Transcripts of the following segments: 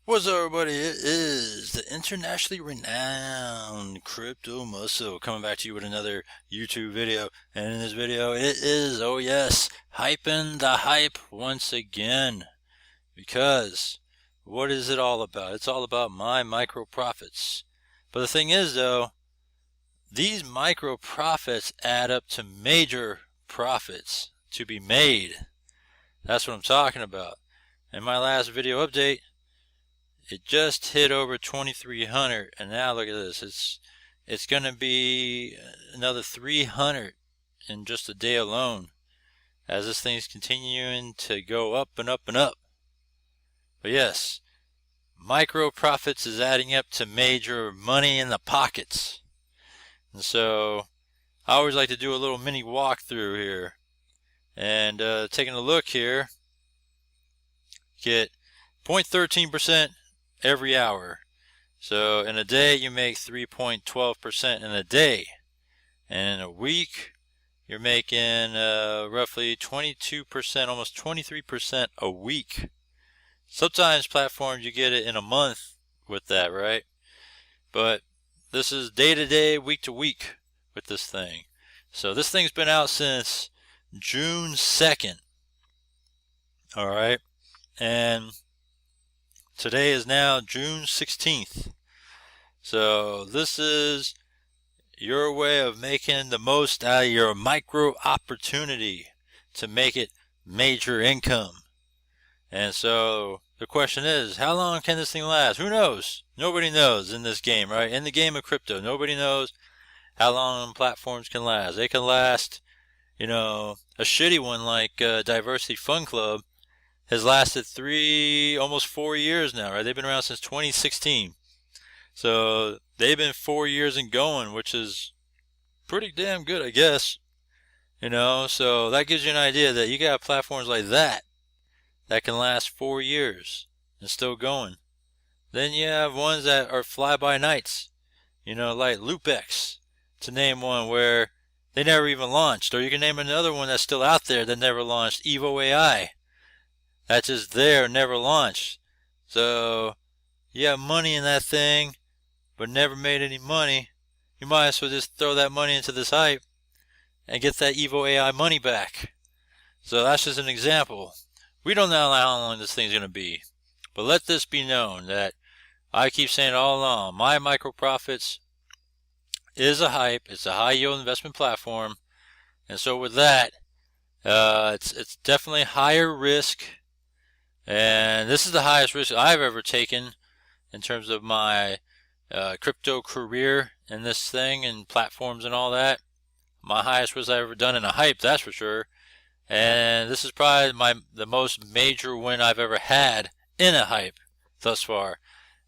What's up, everybody? It is the internationally renowned Crypto Muscle coming back to you with another YouTube video. And in this video, it is, oh yes, hyping the hype once again. Because what is it all about? It's all about my micro profits. But the thing is, though, these micro profits add up to major profits to be made. That's what I'm talking about. In my last video update, it just hit over 2,300, and now look at this. It's going to be another 300 in just a day alone, as this thing's continuing to go up and up and up. But yes, micro profits is adding up to major money in the pockets. And so I always like to do a little mini walkthrough here, and taking a look here, get 0.13% every hour. So in a day you make 3.12% in a day, and in a week you're making roughly 22%, almost 23% a week. Sometimes platforms you get it in a month with that, right? But this is day to day, week to week with this thing. So this thing's been out since June 2nd. All right, and today is now June 16th. So this is your way of making the most out of your micro opportunity to make it major income. And so the question is, how long can this thing last? Who knows? Nobody knows in this game, right? In the game of crypto, nobody knows how long platforms can last. They can last, a shitty one like Diversity Fund Club has lasted almost 4 years now, right? They've been around since 2016. So they've been 4 years and going, which is pretty damn good, I guess. So that gives you an idea that you got platforms like that can last 4 years and still going. Then you have ones that are fly-by-nights, like Loopex, to name one, where they never even launched. Or you can name another one that's still out there that never launched, Evo AI. That's just there, never launched. So you have money in that thing, but never made any money. You might as well just throw that money into this hype and get that Evo AI money back. So that's just an example. We don't know how long this thing's going to be. But let this be known that I keep saying it all along, MyMicroProfits is a hype. It's a high yield investment platform. And so with that, it's definitely higher risk. And this is the highest risk I've ever taken in terms of my crypto career in this thing and platforms and all that. My highest risk I've ever done in a hype, that's for sure. And this is probably the most major win I've ever had in a hype thus far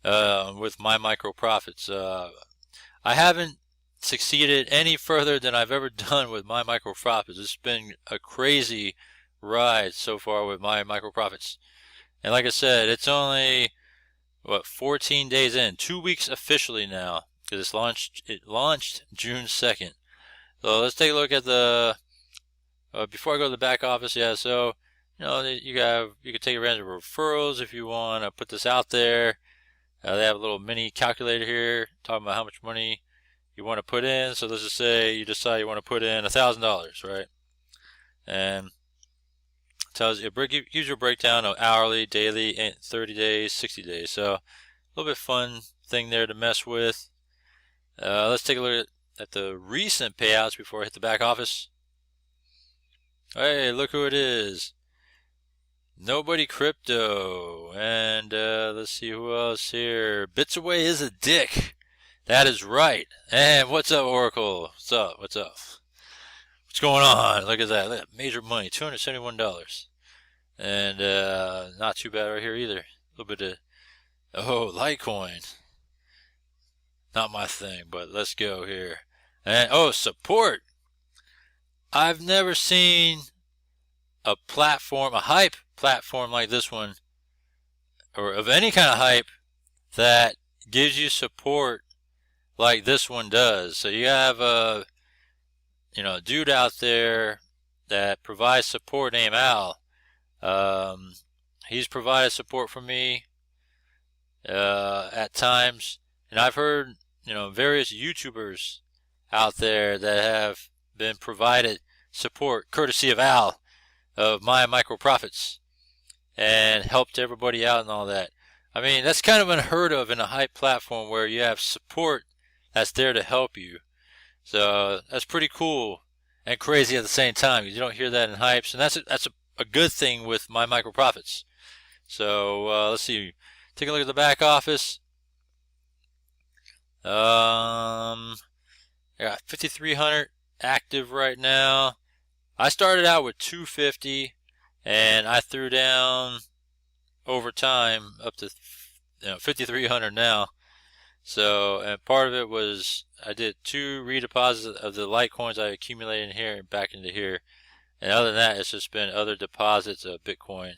with my micro profits. I haven't succeeded any further than I've ever done with my micro profits. It's been a crazy ride so far with my micro profits. And like I said, it's only 14 days in, 2 weeks officially now, because it launched June 2nd. So let's take a look at the before I go to the back office. Yeah, so you can take advantage of referrals if you want to put this out there. They have a little mini calculator here talking about how much money you want to put in. So let's just say you decide you want to put in $1,000, right? And tells you, gives you a breakdown of hourly, daily, 30 days, 60 days. So a little bit fun thing there to mess with. Let's take a look at the recent payouts before I hit the back office. Hey, look who it is. Nobody Crypto. And let's see who else here. Bits Away is a dick. That is right. And what's up, Oracle? What's up? What's up? What's going on? Look at that. Look at major money, $271. And not too bad right here either. A little bit of, Litecoin. Not my thing, but let's go here. And support. I've never seen a hype platform like this one, or of any kind of hype, that gives you support like this one does. So you have a dude out there that provides support named Al. He's provided support for me at times, and I've heard, various YouTubers out there that have been provided support courtesy of Al of MyMicroProfits and helped everybody out and all that. I mean, that's kind of unheard of in a hype platform where you have support that's there to help you. So that's pretty cool and crazy at the same time. You don't hear that in hypes, and that's a good thing with MyMicroProfits. So let's see. Take a look at the back office. I got 5,300 active right now. I started out with 250, and I threw down over time up to 5,300 now. So, and part of it was I did 2 redeposits of the Litecoins I accumulated in here and back into here. And other than that, it's just been other deposits of Bitcoin.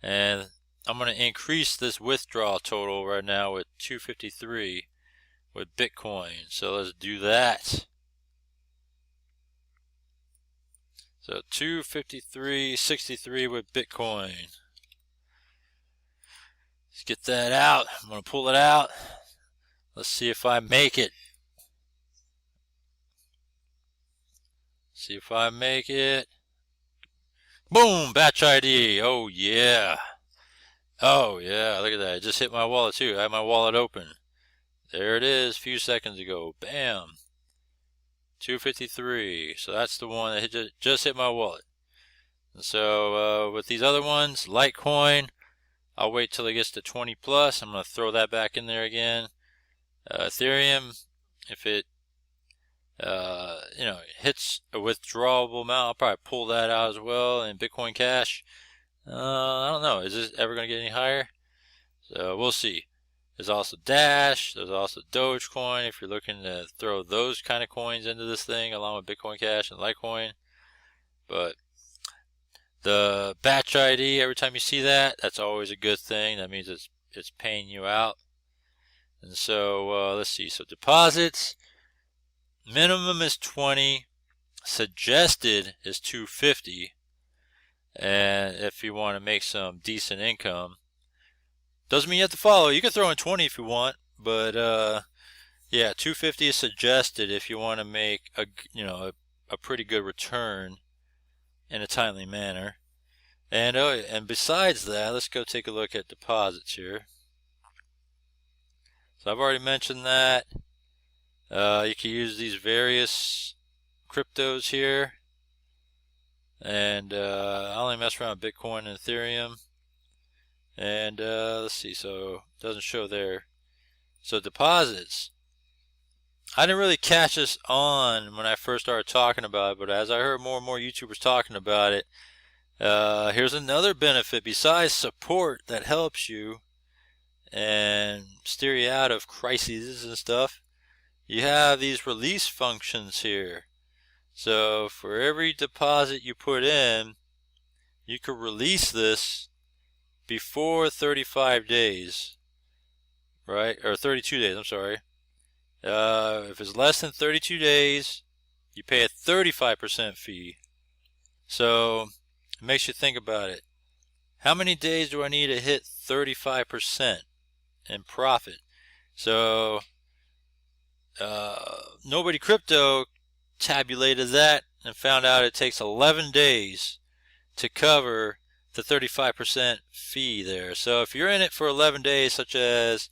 And I'm going to increase this withdrawal total right now with 253 with Bitcoin. So let's do that. So 253.63 with Bitcoin. Let's get that out. I'm going to pull it out. Let's see if I make it. See if I make it. Boom! Batch ID. Oh yeah. Oh yeah, look at that. It just hit my wallet too. I had my wallet open. There it is a few seconds ago. Bam. 253. So that's the one that just hit my wallet. And so with these other ones, Litecoin, I'll wait till it gets to 20 plus. I'm going to throw that back in there again. Ethereum, if it hits a withdrawable amount, I'll probably pull that out as well. And Bitcoin Cash, I don't know, is this ever going to get any higher? So we'll see. There's also Dash, there's also Dogecoin if you're looking to throw those kind of coins into this thing along with Bitcoin Cash and Litecoin. But the batch ID, every time you see that, that's always a good thing. That means it's paying you out. And so let's see. So deposits, minimum is 20, suggested is 250. And if you want to make some decent income, doesn't mean you have to follow. You can throw in 20 if you want, but yeah, 250 is suggested if you want to make a pretty good return in a timely manner. And besides that, let's go take a look at deposits here. So I've already mentioned that. You can use these various cryptos here. And I only mess around with Bitcoin and Ethereum. And let's see, so it doesn't show there. So deposits. I didn't really catch this on when I first started talking about it, but as I heard more and more YouTubers talking about it, here's another benefit besides support that helps you and steer you out of crises and stuff. You have these release functions here. So for every deposit you put in, you could release this before 35 days, right? Or 32 days, I'm sorry. If it's less than 32 days, you pay a 35% fee. So it makes you think about it. How many days do I need to hit 35% in profit? So Nobody Crypto tabulated that and found out it takes 11 days to cover the 35% fee there. So if you're in it for 11 days, such as,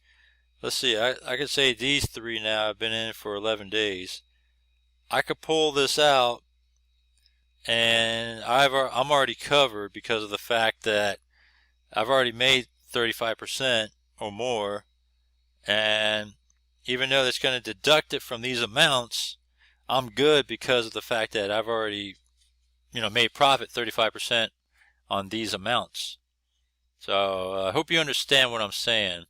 let's see, I could say these 3 now have been in it for 11 days. I could pull this out and I'm already covered because of the fact that I've already made 35% or more, and even though that's going to deduct it from these amounts, I'm good because of the fact that I've already made profit 35% on these amounts. So I hope you understand what I'm saying,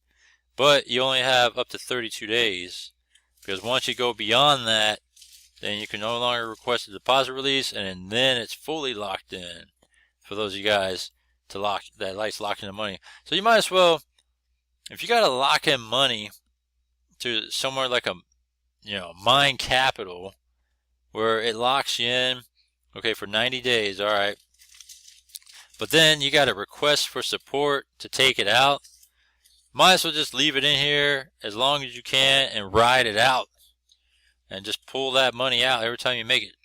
but you only have up to 32 days, because once you go beyond that, then you can no longer request a deposit release, and then it's fully locked in for those of you guys that likes locking in money. So you might as well, if you got to lock in money to somewhere like a Mine Capital, where it locks you in, okay, for 90 days, all right, but then you got to request for support to take it out. might as well just leave it in here as long as you can and ride it out and just pull that money out every time you make it.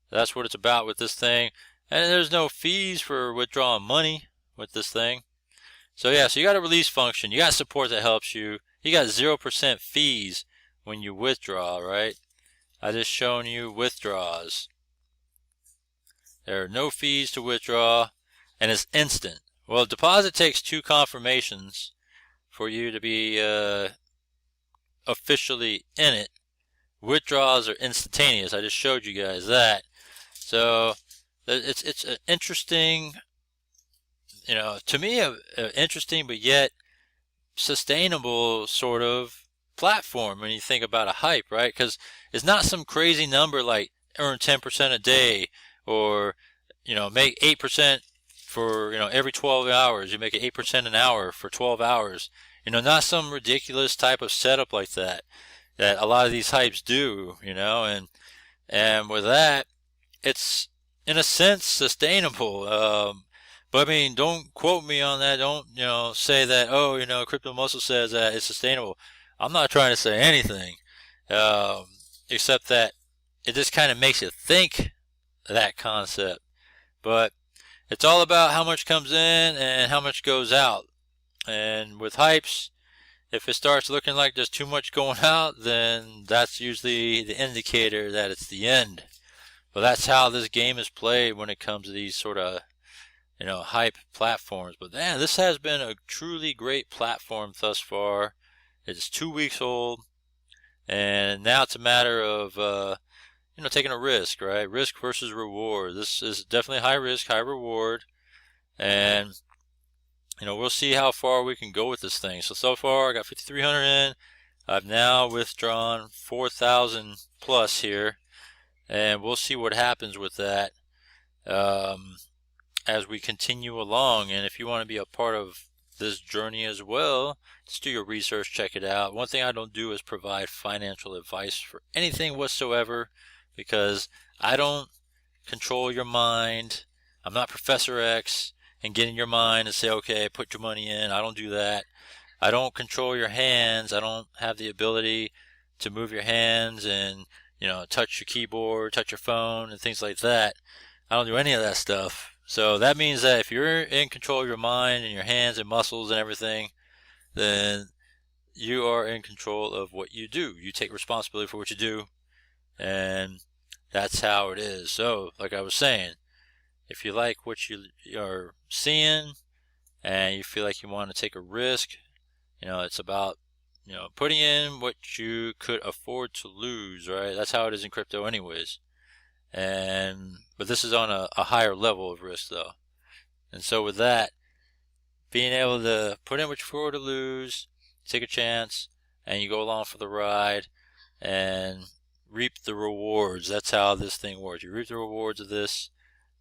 That's what it's about with this thing. And there's no fees for withdrawing money with this thing. So yeah, so you got a release function. You got support that helps you. You got 0% fees when you withdraw, right? I just shown you withdraws. There are no fees to withdraw, and it's instant. Well, deposit takes 2 confirmations for you to be officially in it. Withdrawals are instantaneous. I just showed you guys that. So it's an interesting, to me, interesting but yet sustainable sort of platform when you think about a hype, right? Because it's not some crazy number like earn 10% a day, or make 8% for every 12 hours. You make it 8% an hour for 12 hours. Not some ridiculous type of setup like that a lot of these hypes do. And with that, it's in a sense sustainable. But I mean, don't quote me on that. Don't say that, oh, Crypto Muscle says that it's sustainable. I'm not trying to say anything, except that it just kind of makes you think that concept. But it's all about how much comes in and how much goes out. And with hypes, if it starts looking like there's too much going out, then that's usually the indicator that it's the end. But that's how this game is played when it comes to these sort of hype platforms. But man, this has been a truly great platform thus far. It's 2 weeks old, and now it's a matter of taking a risk, right? Risk versus reward. This is definitely high risk, high reward, and we'll see how far we can go with this thing. So far I got 5,300 in. I've now withdrawn 4,000 plus here, and we'll see what happens with that as we continue along. And if you want to be a part of this journey as well, just do your research, check it out. One thing I don't do is provide financial advice for anything whatsoever, because I don't control your mind. I'm not Professor X and get in your mind and say, okay, put your money in. I don't do that. I don't control your hands. I don't have the ability to move your hands and touch your keyboard, touch your phone, and things like that. I don't do any of that stuff. So that means that if you're in control of your mind and your hands and muscles and everything, then you are in control of what you do. You take responsibility for what you do, and that's how it is. So, like I was saying, if you like what you are seeing and you feel like you want to take a risk, it's about putting in what you could afford to lose, right? That's how it is in crypto anyways. But this is on a higher level of risk though. And so with that, being able to put in what you afford to lose, take a chance, and you go along for the ride and reap the rewards. That's how this thing works. You reap the rewards of this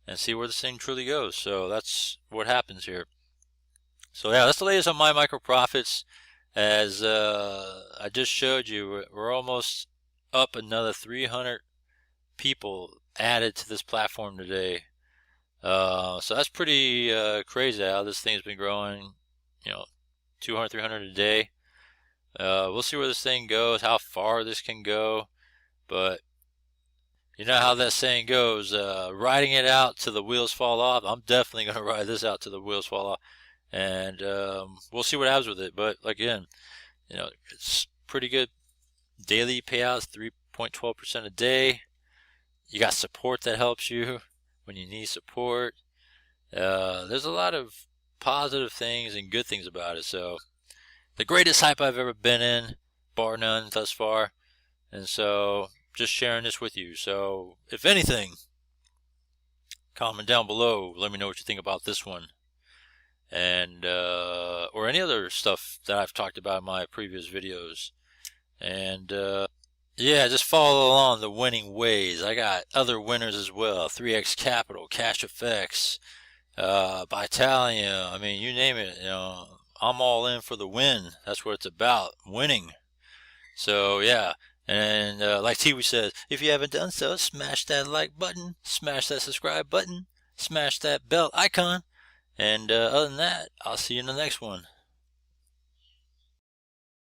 and see where this thing truly goes. So that's what happens here. So yeah, that's the latest on MyMicroProfits. As I just showed you, we're almost up another 300 people added to this platform today. So that's pretty crazy how this thing's been growing, 200, 300 a day. We'll see where this thing goes, how far this can go. But you know how that saying goes, riding it out till the wheels fall off. I'm definitely going to ride this out till the wheels fall off. And we'll see what happens with it. But again, it's pretty good daily payouts, 3.12% a day. You got support that helps you when you need support. There's a lot of positive things and good things about it. So the greatest hype I've ever been in, bar none thus far. And so just sharing this with you. So if anything, comment down below. Let me know what you think about this one. And or any other stuff that I've talked about in my previous videos. And yeah, just follow along the winning ways. I got other winners as well. 3x Capital, Cash Effects, Vitalia. I mean, you name it. I'm all in for the win. That's what it's about, winning. So yeah, and like Tiwi says, if you haven't done so, smash that like button, smash that subscribe button, smash that bell icon. And other than that, I'll see you in the next one.